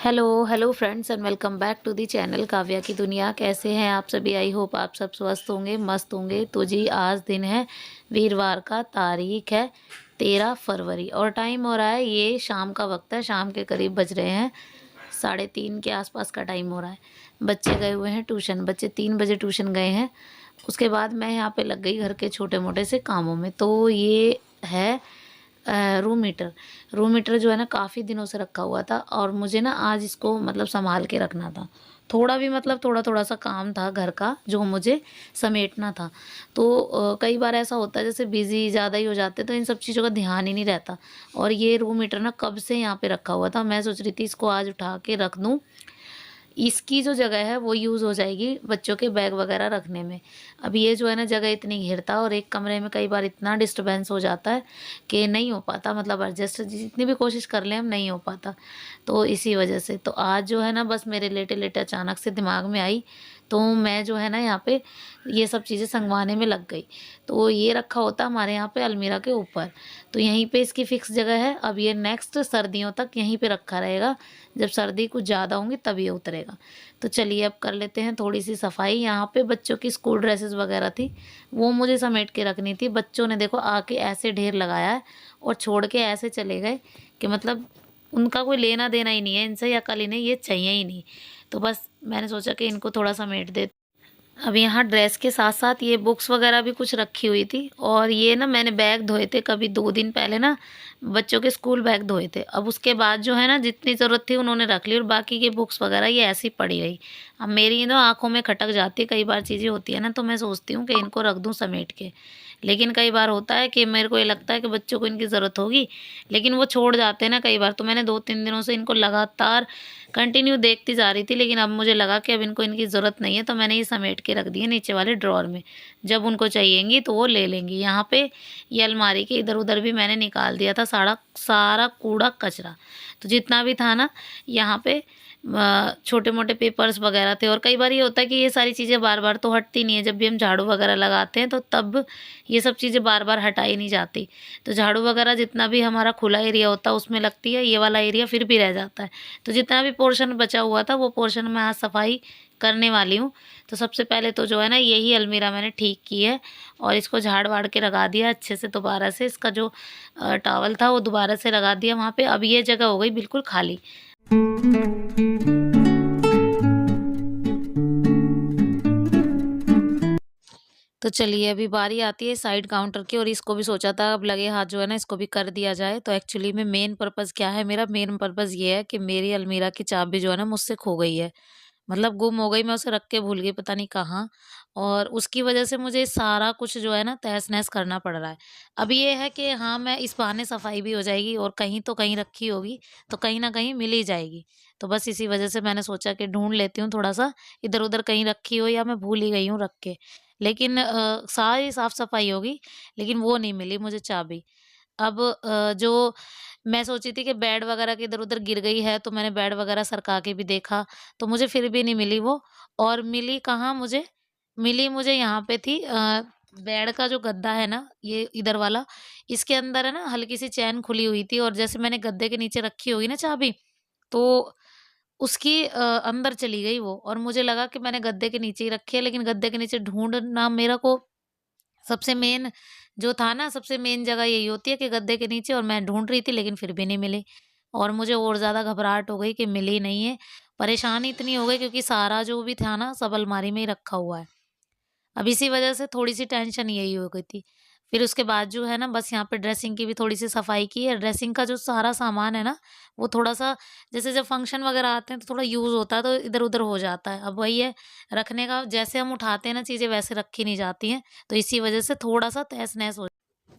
Hello friends and welcome back to the channel Kavya की दुनिया। कैसे हैं आप सभी? आई होप आप सब स्वस्थ होंगे, मस्त होंगे। तो जी आज दिन है वीरवार का, तारीख है 13 फरवरी और टाइम हो रहा है, ये शाम का वक्त है। शाम के करीब बज रहे हैं 3:30 के आसपास का टाइम हो रहा है। बच्चे गए हुए हैं ट्यूशन, बच्चे 3 बजे ट्यूशन गए हैं। उसके बाद मैं यहाँ पे लग गई घर के छोटे मोटे से कामों में। तो ये है रूम हीटर जो है ना, काफ़ी दिनों से रखा हुआ था और मुझे ना आज इसको मतलब संभाल के रखना था। थोड़ा भी मतलब थोड़ा थोड़ा सा काम था घर का जो मुझे समेटना था। तो कई बार ऐसा होता है जैसे बिज़ी ज़्यादा ही हो जाते हैं तो इन सब चीज़ों का ध्यान ही नहीं रहता। और ये रूम हीटर ना कब से यहाँ पे रखा हुआ था, मैं सोच रही थी इसको आज उठा के रख दूँ। इसकी जो जगह है वो यूज़ हो जाएगी बच्चों के बैग वगैरह रखने में। अब ये जो है ना जगह इतनी घेरता और एक कमरे में कई बार इतना डिस्टर्बेंस हो जाता है कि नहीं हो पाता, मतलब एडजस्ट जितनी भी कोशिश कर लें हम नहीं हो पाता। तो इसी वजह से तो आज जो है ना बस मेरे लेटे-लेटे अचानक से दिमाग में आई, तो मैं जो है ना यहाँ पे ये सब चीज़ें सँगवाने में लग गई। तो ये रखा होता हमारे यहाँ पे अलमीरा के ऊपर, तो यहीं पे इसकी फ़िक्स जगह है। अब ये नेक्स्ट सर्दियों तक यहीं पे रखा रहेगा, जब सर्दी कुछ ज़्यादा होंगी तब ये उतरेगा। तो चलिए अब कर लेते हैं थोड़ी-सी सफाई। यहाँ पे बच्चों की स्कूल ड्रेसेस वगैरह थी, वो मुझे समेट के रखनी थी। बच्चों ने देखो आके ऐसे ढेर लगाया है और छोड़ के ऐसे चले गए कि मतलब उनका कोई लेना-देना ही नहीं है इनसे, या कल इन्हें ये चाहिए ही नहीं। तो बस मैंने सोचा कि इनको थोड़ा समेट दें। अब यहाँ ड्रेस के साथ-साथ ये बुक्स वगैरह भी कुछ रखी हुई थी और ये ना मैंने बैग धोए थे कभी 2 दिन पहले ना, बच्चों के स्कूल बैग धोए थे। अब उसके बाद जो है ना जितनी ज़रूरत थी उन्होंने रख ली और बाकी की बुक्स वगैरह ये ऐसी पड़ी रही। अब मेरी ना आँखों में खटक जाती है, कई बार चीज़ें होती है ना तो मैं सोचती हूँ कि इनको रख दूँ समेट के। लेकिन कई बार होता है कि मेरे को ये लगता है कि बच्चों को इनकी ज़रूरत होगी, लेकिन वो छोड़ जाते हैं ना कई बार। तो मैंने 2-3 दिनों से इनको लगातार कंटिन्यू देखती जा रही थी, लेकिन अब मुझे लगा कि अब इनको इनकी ज़रूरत नहीं है, तो मैंने ये समेट के रख दिए नीचे वाले ड्रॉअर में। जब उनको चाहिएँगी तो वो ले लेंगी। यहाँ पे ये अलमारी के इधर-उधर भी मैंने निकाल दिया था सारा सारा कूड़ा-कचरा। तो जितना भी था ना यहाँ पे छोटे-मोटे पेपर्स वगैरह थे। और कई बार ये होता है कि ये सारी चीज़ें बार-बार तो हटती नहीं है, जब भी हम झाड़ू वगैरह लगाते हैं तो तब ये सब चीज़ें बार-बार हटाई नहीं जाती। तो झाड़ू वगैरह जितना भी हमारा खुला एरिया होता है उसमें लगती है, ये वाला एरिया फिर भी रह जाता है। तो जितना भी पोर्शन बचा हुआ था वो पोर्शन मैं आज सफाई करने वाली हूँ। तो सबसे पहले तो जो है ना यही अलमीरा मैंने ठीक की है और इसको झाड़-वाड़ के लगा दिया अच्छे से दोबारा से। इसका जो टॉवल था वो दोबारा से लगा दिया वहाँ पे। अब ये जगह हो गई बिल्कुल खाली। तो चलिए अभी बारी आती है साइड काउंटर की, और इसको भी सोचा था अब लगे हाथ जो है ना इसको भी कर दिया जाए। तो एक्चुअली में मेन पर्पज़ क्या है मेरा? मेन पर्पज़ ये है कि मेरी अलमीरा की चाबी जो है ना मुझसे खो गई है। मतलब गुम हो गई, मैं उसे रख के भूल गई पता नहीं कहाँ, और उसकी वजह से मुझे सारा कुछ जो है ना तहस-नहस करना पड़ रहा है। अब ये है कि हाँ, मैं इस बहाने सफाई भी हो जाएगी और कहीं तो कहीं रखी होगी, तो कहीं न कहीं मिल ही जाएगी। तो बस इसी वजह से मैंने सोचा कि ढूँढ लेती हूँ थोड़ा-सा, इधर-उधर कहीं रखी हो या मैं भूल ही गई हूँ रख के। लेकिन सारी साफ-सफाई होगी, लेकिन वो नहीं मिली मुझे चाबी। अब जो मैं सोची थी कि बेड वगैरह की इधर-उधर गिर गई है, तो मैंने बेड वगैरह सरका के भी देखा, तो मुझे फिर भी नहीं मिली वो। और मिली कहाँ मुझे? मिली मुझे यहाँ पे थी बेड का जो गद्दा है ना, ये इधर वाला, इसके अंदर है ना हल्की-सी चैन खुली हुई थी और जैसे मैंने गद्दे के नीचे रखी होगी ना चाबी, तो उसकी अंदर चली गई वो, और मुझे लगा कि मैंने गद्दे के नीचे ही रखी है, लेकिन गद्दे के नीचे ढूँढना मेरा को सबसे मेन जो था ना, सबसे मेन जगह यही होती है कि गद्दे के नीचे, और मैं ढूँढ रही थी लेकिन फिर भी नहीं मिली। और मुझे और ज़्यादा घबराहट हो गई कि मिली नहीं है। परेशानी इतनी हो गई क्योंकि सारा जो भी था ना सब अलमारी में ही रखा हुआ है। अब इसी वजह से थोड़ी-सी टेंशन यही हो गई थी। फिर उसके बाद जो है ना बस यहाँ पे ड्रेसिंग की भी थोड़ी-सी सफाई की है। ड्रेसिंग का जो सारा सामान है ना, वो थोड़ा-सा जैसे जब फंक्शन वगैरह आते हैं तो थोड़ा यूज़ होता है तो इधर-उधर हो जाता है। अब वही है, रखने का जैसे हम उठाते हैं ना चीज़ें वैसे रखी नहीं जाती हैं, तो इसी वजह से थोड़ा-सा तहस-नहस हो।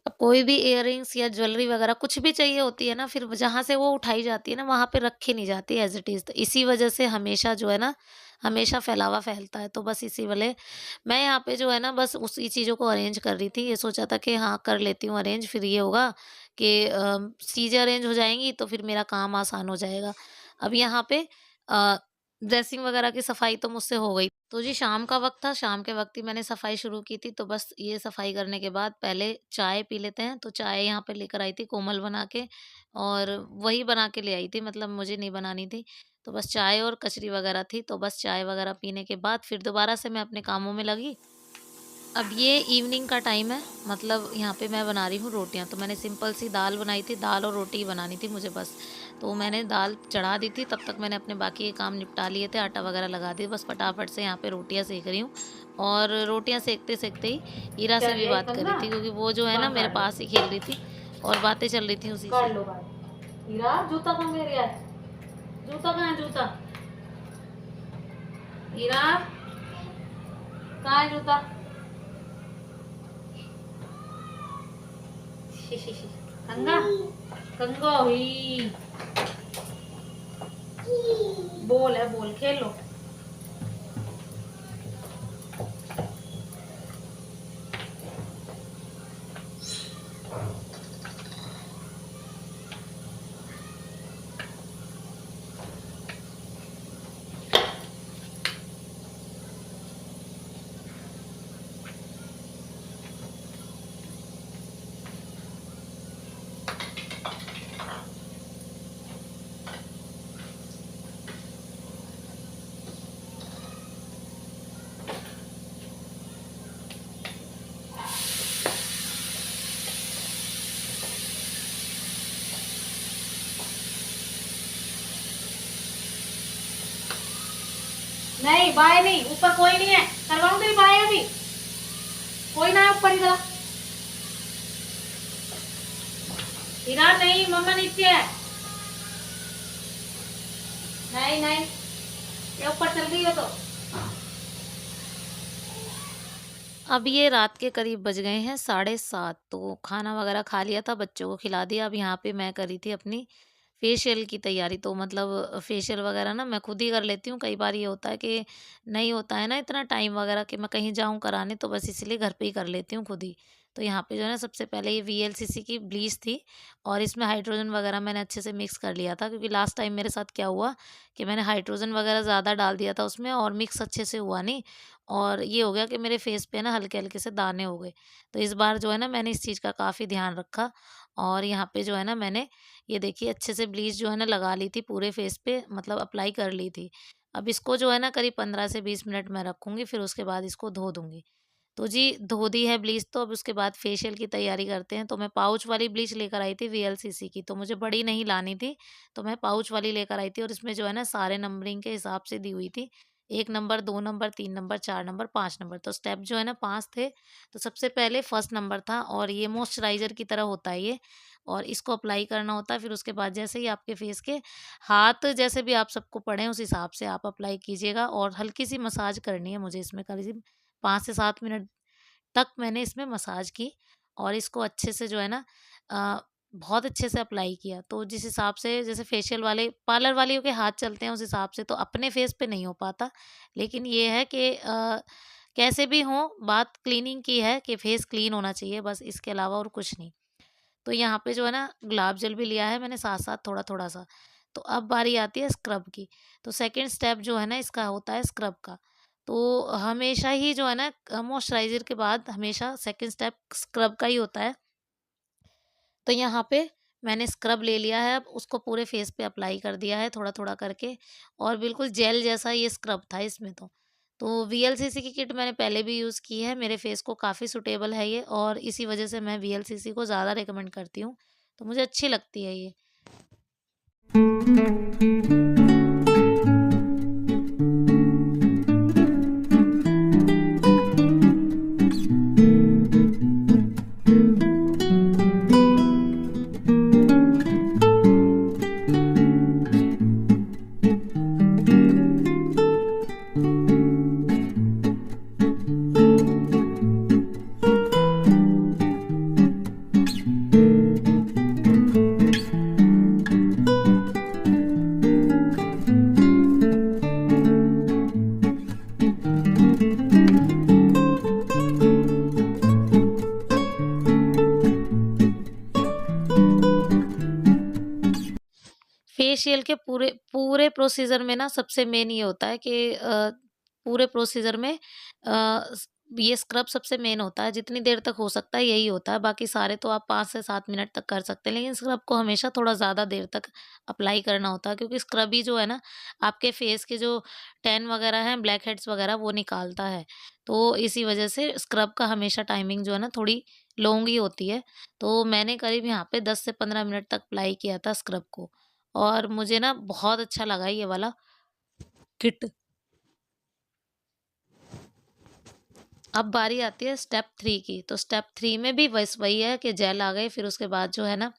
अब कोई भी इयररिंग्स या ज्वेलरी वगैरह कुछ भी चाहिए होती है ना, फिर जहाँ से वो उठाई जाती है ना वहाँ पे रखी नहीं जाती एज़ इट इज़। तो इसी वजह से हमेशा जो है ना, हमेशा फैलावा फैलता है। तो बस इसी वाले मैं यहाँ पे जो है ना बस उसी चीज़ों को अरेंज कर रही थी। ये सोचा था कि हाँ, कर लेती हूँ अरेंज, फिर ये होगा कि चीज़ें अरेंज हो जाएँगी तो फिर मेरा काम आसान हो जाएगा। अब यहाँ पे ड्रेसिंग वगैरह की सफाई तो मुझसे हो गई। तो जी शाम का वक़्त था, शाम के वक़्त ही मैंने सफाई शुरू की थी, तो बस ये सफाई करने के बाद पहले चाय पी लेते हैं, तो चाय यहाँ पे लेकर आई थी कोमल बना के, और वही बना के ले आई थी, मतलब मुझे नहीं बनानी थी। तो बस चाय और कचरी वगैरह थी, तो बस चाय वगैरह पीने के बाद फिर दोबारा से मैं अपने कामों में लगी। अब ये इवनिंग का टाइम है, मतलब यहाँ पे मैं बना रही हूँ रोटियाँ, तो मैंने सिंपल सी दाल बनाई थी, दाल और रोटी ही बनानी थी मुझे बस। तो मैंने दाल चढ़ा दी थी, तब तक मैंने अपने बाकी के काम निपटा लिए थे, आटा वगैरह लगा दिया, बस फटाफट से यहाँ पे रोटियाँ सेक रही हूँ। और रोटियाँ सेकते-सेकते ही ईरा से भी बात कर रही थी, क्योंकि वो जो है ना मेरे पास ही खेल रही थी और बातें चल रही थी उसी से। ईरा जूता कहाँ गया है? जूता कहाँ है जूता? ईरा कहाँ है जूता? कंगा कंगा हुई बोल है, बोल खेलो। नहीं बाय नहीं, ऊपर कोई नहीं है, करवाऊं तेरी बाय अभी, कोई ना है ऊपर इधर। हीरा नहीं, मम्मा नीचे है। नहीं नहीं, ये ऊपर चल रही हो तो। अब ये रात के करीब बज गए हैं 7:30, तो खाना वगैरह खा लिया था, बच्चों को खिला दिया। अब यहाँ पे मैं करी थी अपनी फेशियल की तैयारी, तो मतलब फेशियल वगैरह ना मैं खुद ही कर लेती हूँ। कई बार ये होता है कि नहीं होता है ना इतना टाइम वगैरह कि मैं कहीं जाऊँ कराने, तो बस इसलिए घर पे ही कर लेती हूँ खुद ही। तो यहाँ पे जो है ना सबसे पहले ये वीएलसीसी की ब्लीच थी, और इसमें हाइड्रोजन वगैरह मैंने अच्छे से मिक्स कर लिया था, क्योंकि लास्ट टाइम मेरे साथ क्या हुआ कि मैंने हाइड्रोजन वगैरह ज़्यादा डाल दिया था उसमें और मिक्स अच्छे से हुआ नहीं, और ये हो गया कि मेरे फेस पे ना हल्के-हल्के से दाने हो गए। तो इस बार जो है ना मैंने इस चीज़ का काफ़ी ध्यान रखा, और यहाँ पे जो है ना मैंने ये देखिए अच्छे से ब्लीच जो है ना लगा ली थी पूरे फेस पे, मतलब अप्लाई कर ली थी। अब इसको जो है ना करीब 15 से 20 मिनट मैं रखूँगी, फिर उसके बाद इसको धो दूँगी। तो जी धो दी है ब्लीच, तो अब उसके बाद फेशियल की तैयारी करते हैं। तो मैं पाउच वाली ब्लीच लेकर आई थी वीएलसीसी की, तो मुझे बड़ी नहीं लानी थी, तो मैं पाउच वाली लेकर आई थी, और इसमें जो है ना सारे नंबरिंग के हिसाब से दी हुई थी। 1 number, 2 number, 3 number, 4 number, 5 number, तो स्टेप जो है ना 5 थे। तो सबसे पहले फर्स्ट नंबर था, और ये मॉइस्चराइज़र की तरह होता है ये, और इसको अप्लाई करना होता है। फिर उसके बाद जैसे ही आपके फेस के हाथ जैसे भी आप सबको पड़े उस हिसाब से आप अप्लाई कीजिएगा, और हल्की-सी मसाज करनी है मुझे इसमें करीब 5 से 7 मिनट तक मैंने इसमें मसाज की, और इसको अच्छे से जो है ना अ, बहुत अच्छे से अप्लाई किया। तो जिस हिसाब से जैसे फेशियल वाले पार्लर वालियों के हाथ चलते हैं उस हिसाब से तो अपने फेस पे नहीं हो पाता। लेकिन ये है कि कैसे भी हो बात क्लीनिंग की है कि फेस क्लीन होना चाहिए, बस इसके अलावा और कुछ नहीं। तो यहाँ पे जो है ना गुलाब जल भी लिया है मैंने साथ-साथ थोड़ा-थोड़ा सा। तो अब बारी आती है स्क्रब की। तो सेकंड स्टेप जो है ना इसका होता है स्क्रब का। तो हमेशा ही जो है ना मॉइस्चराइज़र के बाद हमेशा सेकंड स्टेप स्क्रब का ही होता है। तो यहाँ पे मैंने स्क्रब ले लिया है, अब उसको पूरे फेस पे अप्लाई कर दिया है थोड़ा-थोड़ा करके, और बिल्कुल जेल जैसा ये स्क्रब था इसमें तो। तो वीएलसीसी की किट मैंने पहले भी यूज़ की है, मेरे फेस को काफ़ी सूटेबल है ये, और इसी वजह से मैं वीएलसीसी को ज़्यादा रिकमेंड करती हूँ। तो मुझे अच्छी लगती है ये। फेशियल के पूरे पूरे प्रोसीजर में ना सबसे मेन ये होता है कि पूरे प्रोसीजर में ये स्क्रब सबसे मेन होता है, जितनी देर तक हो सकता है यही होता है, बाकी सारे तो आप 5 से 7 मिनट तक कर सकते हैं, लेकिन स्क्रब को हमेशा थोड़ा ज़्यादा देर तक अप्लाई करना होता है, क्योंकि स्क्रब ही जो है ना, आपके फेस के जो टैन वगैरह हैं, ब्लैक हेड्स वगैरह वो निकालता है। तो इसी वजह से स्क्रब का हमेशा टाइमिंग जो है ना थोड़ी लॉन्ग ही होती है। तो मैंने करीब यहाँ पे 10 से 15 मिनट तक अप्लाई किया था स्क्रब को, और मुझे ना बहुत अच्छा लगा ये वाला किट। अब बारी आती है स्टेप 3 की, तो स्टेप 3 में भी बस वही है कि जेल आ गए, फिर उसके बाद जो है ना,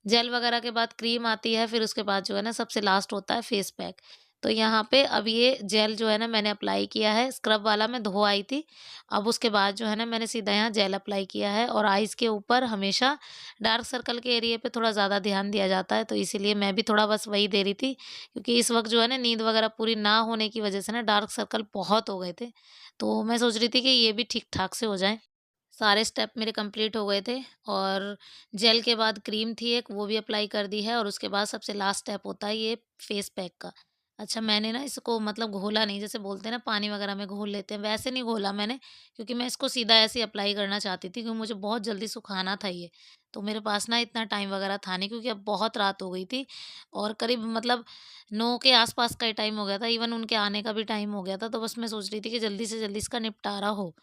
जेल वगैरह के बाद क्रीम आती है, फिर उसके बाद जो है ना सबसे लास्ट होता है फेस पैक। तो यहाँ पे अब ये जेल जो है ना मैंने अप्लाई किया है, स्क्रब वाला मैं धो आई थी। अब उसके बाद जो है ना मैंने सीधा यहाँ जेल अप्लाई किया है, और आइज़ के ऊपर हमेशा डार्क सर्कल के एरिया पे थोड़ा ज़्यादा ध्यान दिया जाता है, तो इसीलिए मैं भी थोड़ा बस वही दे रही थी। क्योंकि इस वक़्त जो है ना नींद वगैरह पूरी ना होने की वज़ह से ना डार्क सर्कल बहुत हो गए थे। तो मैं सोच रही थी कि ये भी ठीक-ठाक से हो जाएँ। सारे स्टेप मेरे कंप्लीट हो गए थे, और जेल के बाद क्रीम थी एक, वो भी अप्लाई कर दी है, और उसके बाद सबसे लास्ट स्टेप होता है ये फेस पैक का। अच्छा, मैंने ना इसको मतलब घोला नहीं, जैसे बोलते हैं ना पानी वगैरह में घोल लेते हैं, वैसे नहीं घोला मैंने, क्योंकि मैं इसको सीधा ऐसे ही अप्लाई करना चाहती थी, क्योंकि मुझे बहुत जल्दी सुखाना था ये। तो मेरे पास ना इतना टाइम वगैरह था नहीं, क्योंकि अब बहुत रात हो गई थी, और करीब मतलब 9 के आस-पास का ही टाइम हो गया था, इवन उनके आने का भी टाइम हो गया था, तो बस मैं सोच रही थी कि जल्दी से जल्दी इसका निपटारा हो।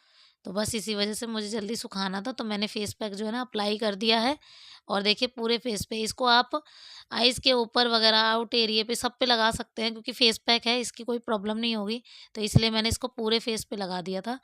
तो बस इसी वजह से मुझे जल्दी सुखाना था, तो मैंने फेस पैक जो है ना अप्लाई कर दिया है, और देखिए पूरे फेस पे इसको आप आईज़ के ऊपर वगैरह आउट एरिया पे सब पे लगा सकते हैं, क्योंकि फेस पैक है, इसकी कोई प्रॉब्लम नहीं होगी। तो इसलिए मैंने इसको पूरे फेस पे लगा दिया था।